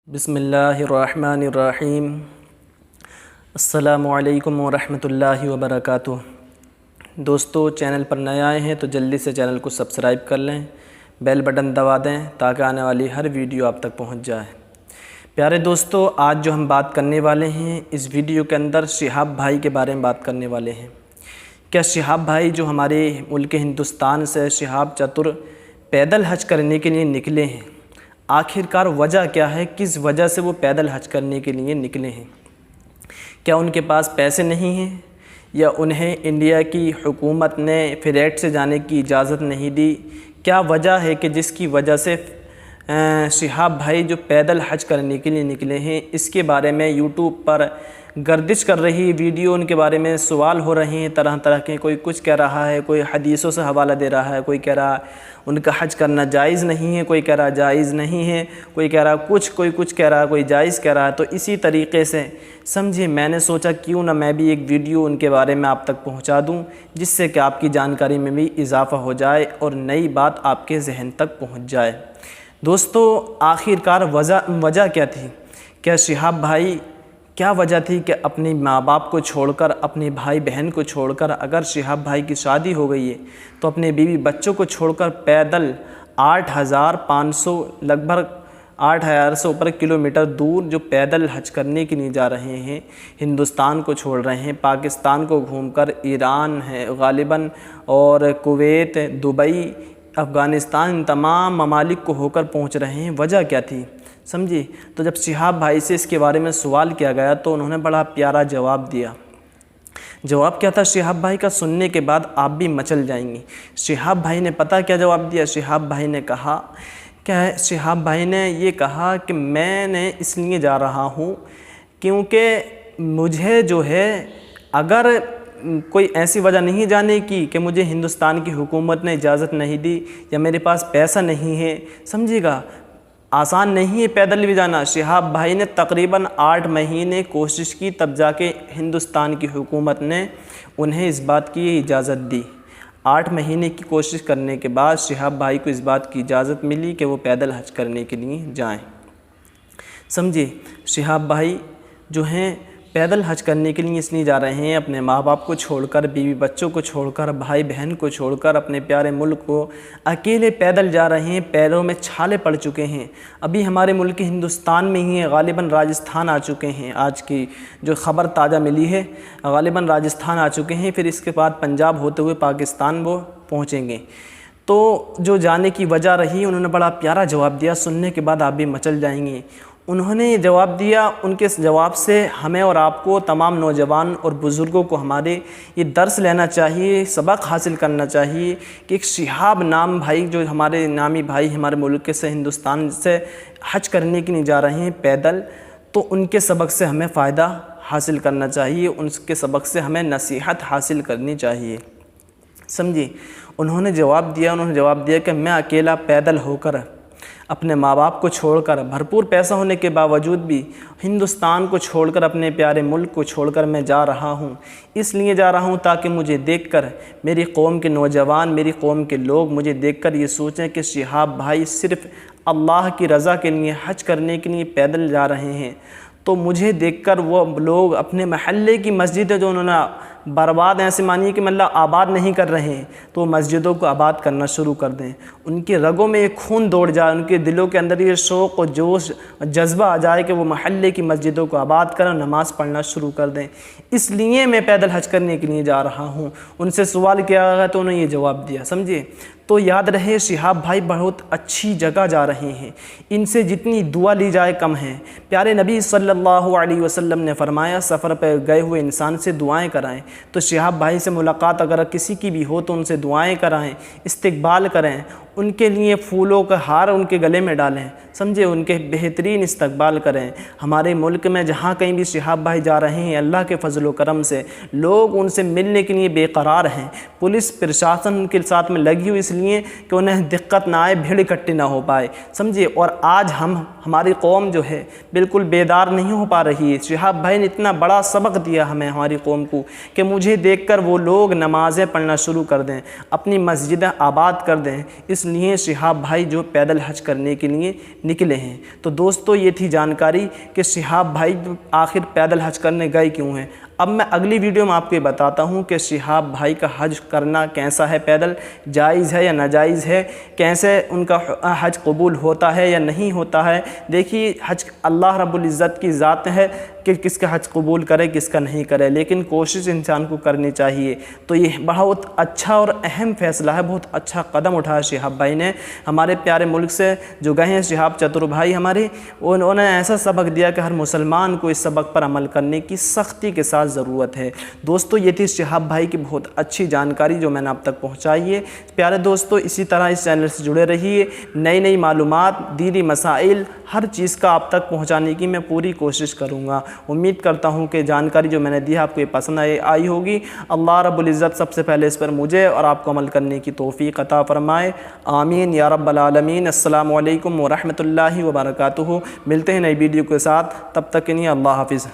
بسم اللہ الرحمن الرحیم۔ السلام علیکم ورحمۃ اللہ وبرکاتہ۔ دوستو، چینل پر نئے آئے ہیں تو جلدی سے چینل کو سبسکرائب کر لیں، بیل بٹن دبا دیں تاکہ آنے والی ہر ویڈیو آپ تک پہنچ جائے۔ پیارے دوستو، آج جو ہم بات کرنے والے ہیں اس ویڈیو کے اندر شہاب بھائی کے بارے میں بات کرنے والے ہیں۔ کیا شہاب بھائی جو ہمارے ملک ہندوستان سے شہاب چتر پیدل حج کرنے کے لیے نکلے ہیں، آخرکار وجہ کیا ہے؟ کس وجہ سے وہ پیدل حج کرنے کے لیے نکلے ہیں؟ کیا ان کے پاس پیسے نہیں ہیں، یا انہیں انڈیا کی حکومت نے فلائٹ سے جانے کی اجازت نہیں دی؟ کیا وجہ ہے کہ جس کی وجہ سے شہاب بھائی جو پیدل حج کرنے کے لیے نکلے ہیں، اس کے بارے میں یوٹیوب پر گردش کر رہی ویڈیو، ان کے بارے میں سوال ہو رہے ہیں طرح طرح کے۔ کوئی کچھ کہہ رہا ہے، کوئی حدیثوں سے حوالہ دے رہا ہے، کوئی کہہ رہا ہے ان کا حج کرنا جائز نہیں ہے، کوئی کہہ رہا جائز نہیں ہے، کوئی کہہ رہا کوئی کچھ کہہ رہا ہے، کوئی جائز کہہ رہا ہے۔ تو اسی طریقے سے سمجھے میں نے سوچا کیوں نہ میں بھی ایک ویڈیو ان کے بارے میں آپ تک پہنچا دوں، جس سے کہ آپ کی جانکاری میں بھی اضافہ ہو جائے اور نئی بات آپ کے ذہن تک پہنچ جائے۔ دوستو، آخرکار وجہ کیا تھی؟ کیا شہاب بھائی کیا وجہ تھی کہ اپنے ماں باپ کو چھوڑ کر، اپنے بھائی بہن کو چھوڑ کر، اگر شہاب بھائی کی شادی ہو گئی ہے تو اپنے بیوی بچوں کو چھوڑ کر پیدل 8500 لگ بھگ 8000 سے اوپر کلومیٹر دور جو پیدل حج کرنے کے لیے جا رہے ہیں، ہندوستان کو چھوڑ رہے ہیں، پاکستان کو گھوم کر ایران ہے غالباً اور کویت، دبئی، افغانستان، ان تمام ممالک کو ہو کر پہنچ رہے ہیں؟ وجہ کیا تھی؟ سمجھے؟ تو جب شہاب بھائی سے اس کے بارے میں سوال کیا گیا تو انہوں نے بڑا پیارا جواب دیا۔ جواب کیا تھا شہاب بھائی کا؟ سننے کے بعد آپ بھی مچل جائیں گے۔ شہاب بھائی نے پتہ کیا جواب دیا؟ شہاب بھائی نے کہا شہاب بھائی نے یہ کہا کہ میں نے اس لیے جا رہا ہوں کیونکہ مجھے جو ہے، اگر کوئی ایسی وجہ نہیں جانے کی کہ مجھے ہندوستان کی حکومت نے اجازت نہیں دی یا میرے پاس پیسہ نہیں ہے، سمجھے گا، آسان نہیں ہے پیدل بھی جانا۔ شہاب بھائی نے تقریباً 8 مہینے کوشش کی، تب جا کے ہندوستان کی حکومت نے انہیں اس بات کی اجازت دی۔ 8 مہینے کی کوشش کرنے کے بعد شہاب بھائی کو اس بات کی اجازت ملی کہ وہ پیدل حج کرنے کے لیے جائیں۔ سمجھے؟ شہاب بھائی جو ہیں پیدل حج کرنے کے لیے اس لیے جا رہے ہیں، اپنے ماں باپ کو چھوڑ کر، بیوی بچوں کو چھوڑ کر، بھائی بہن کو چھوڑ کر، اپنے پیارے ملک کو اکیلے پیدل جا رہے ہیں۔ پیروں میں چھالے پڑ چکے ہیں۔ ابھی ہمارے ملک ہندوستان میں ہی غالباً راجستھان آ چکے ہیں، آج کی جو خبر تازہ ملی ہے غالباً راجستھان آ چکے ہیں، پھر اس کے بعد پنجاب ہوتے ہوئے پاکستان وہ پہنچیں گے۔ تو جو جانے کی وجہ رہی، انہوں نے بڑا پیارا جواب دیا، سننے کے بعد آپ بھی مچل جائیں گے۔ انہوں نے یہ جواب دیا، ان کے جواب سے ہمیں اور آپ کو، تمام نوجوان اور بزرگوں کو ہمارے یہ درس لینا چاہیے، سبق حاصل کرنا چاہیے کہ ایک شہاب نام بھائی جو ہمارے نامی بھائی ہمارے ملک سے، ہندوستان سے حج کرنے کے لیے جا رہے ہیں پیدل، تو ان کے سبق سے ہمیں فائدہ حاصل کرنا چاہیے، ان کے سبق سے ہمیں نصیحت حاصل کرنی چاہیے۔ سمجھے؟ انہوں نے جواب دیا کہ میں اکیلا پیدل ہو کر، اپنے ماں باپ کو چھوڑ کر، بھرپور پیسہ ہونے کے باوجود بھی ہندوستان کو چھوڑ کر، اپنے پیارے ملک کو چھوڑ کر میں جا رہا ہوں۔ اس لیے جا رہا ہوں تاکہ مجھے دیکھ کر میری قوم کے نوجوان، میری قوم کے لوگ مجھے دیکھ کر یہ سوچیں کہ شہاب بھائی صرف اللہ کی رضا کے لیے، حج کرنے کے لیے پیدل جا رہے ہیں۔ تو مجھے دیکھ کر وہ لوگ اپنے محلے کی مسجدیں جو انہوں نے برباد، ایسے مانیے کہ مطلب آباد نہیں کر رہے ہیں، تو مسجدوں کو آباد کرنا شروع کر دیں۔ ان کے رگوں میں ایک خون دوڑ جائے، ان کے دلوں کے اندر یہ شوق و جوش جذبہ آ جائے کہ وہ محلے کی مسجدوں کو آباد کریں، نماز پڑھنا شروع کر دیں۔ اس لیے میں پیدل حج کرنے کے لیے جا رہا ہوں۔ ان سے سوال کیا گیا تو انہوں نے یہ جواب دیا۔ سمجھے؟ تو یاد رہے شہاب بھائی بہت اچھی جگہ جا رہے ہیں، ان سے جتنی دعا لی جائے کم ہے۔ پیارے نبی صلی اللہ علیہ وسلم نے فرمایا سفر پہ گئے ہوئے انسان سے دعائیں کرائیں۔ تو شہاب بھائی سے ملاقات اگر کسی کی بھی ہو تو ان سے دعائیں کرائیں، استقبال کریں، ان کے لیے پھولوں کا ہار ان کے گلے میں ڈالیں، سمجھے؟ ان کے بہترین استقبال کریں۔ ہمارے ملک میں جہاں کہیں بھی شہاب بھائی جا رہے ہیں، اللہ کے فضل و کرم سے لوگ ان سے ملنے کے لیے بے قرار ہیں۔ پولیس پرشاسن کے ساتھ میں لگی ہوئی اس لیے کہ انہیں دقت نہ آئے، بھیڑ اکٹھی نہ ہو پائے، سمجھے؟ اور آج ہماری قوم جو ہے بالکل بیدار نہیں ہو پا رہی ہے۔ شہاب بھائی نے اتنا بڑا سبق دیا ہمیں، ہماری قوم کو، کہ مجھے دیکھ کر وہ لوگ نمازیں پڑھنا شروع کر دیں، اپنی مسجدیں آباد کر دیں۔ اس اس لیے شہاب بھائی جو پیدل حج کرنے کے لیے نکلے ہیں۔ تو دوستو یہ تھی جانکاری کہ شہاب بھائی آخر پیدل حج کرنے گئے کیوں ہیں۔ اب میں اگلی ویڈیو میں آپ کو یہ بتاتا ہوں کہ شہاب بھائی کا حج کرنا کیسا ہے، پیدل جائز ہے یا ناجائز ہے، کیسے ان کا حج قبول ہوتا ہے یا نہیں ہوتا ہے۔ دیکھیے حج اللہ رب العزت کی ذات ہے کہ کس کا حج قبول کرے کس کا نہیں کرے، لیکن کوشش انسان کو کرنی چاہیے۔ تو یہ بہت اچھا اور اہم فیصلہ ہے، بہت اچھا قدم اٹھایا شہاب بھائی نے۔ ہمارے پیارے ملک سے جو گئے ہیں شہاب چتر بھائی ہمارے، انہوں نے ایسا سبق دیا کہ ہر مسلمان کو اس سبق پر عمل کرنے کی سختی کے ساتھ ضرورت ہے۔ دوستو یہ تھی شہاب بھائی کی بہت اچھی جانکاری جو میں نے آپ تک پہنچائی ہے۔ پیارے دوستو اسی طرح اس چینل سے جڑے رہیے، نئی معلومات، دینی مسائل، ہر چیز کا آپ تک پہنچانے کی میں پوری کوشش کروں گا۔ امید کرتا ہوں کہ جانکاری جو میں نے دی ہے آپ کو یہ پسند آئی ہوگی۔ اللہ رب العزت سب سے پہلے اس پر مجھے اور آپ کو عمل کرنے کی توفیق عطا فرمائے، آمین یا رب العالمین۔ السلام علیکم ورحمۃ اللہ وبرکاتہ۔ ملتے ہیں نئی ویڈیو کے ساتھ، تب تک کے لیے اللہ حافظ۔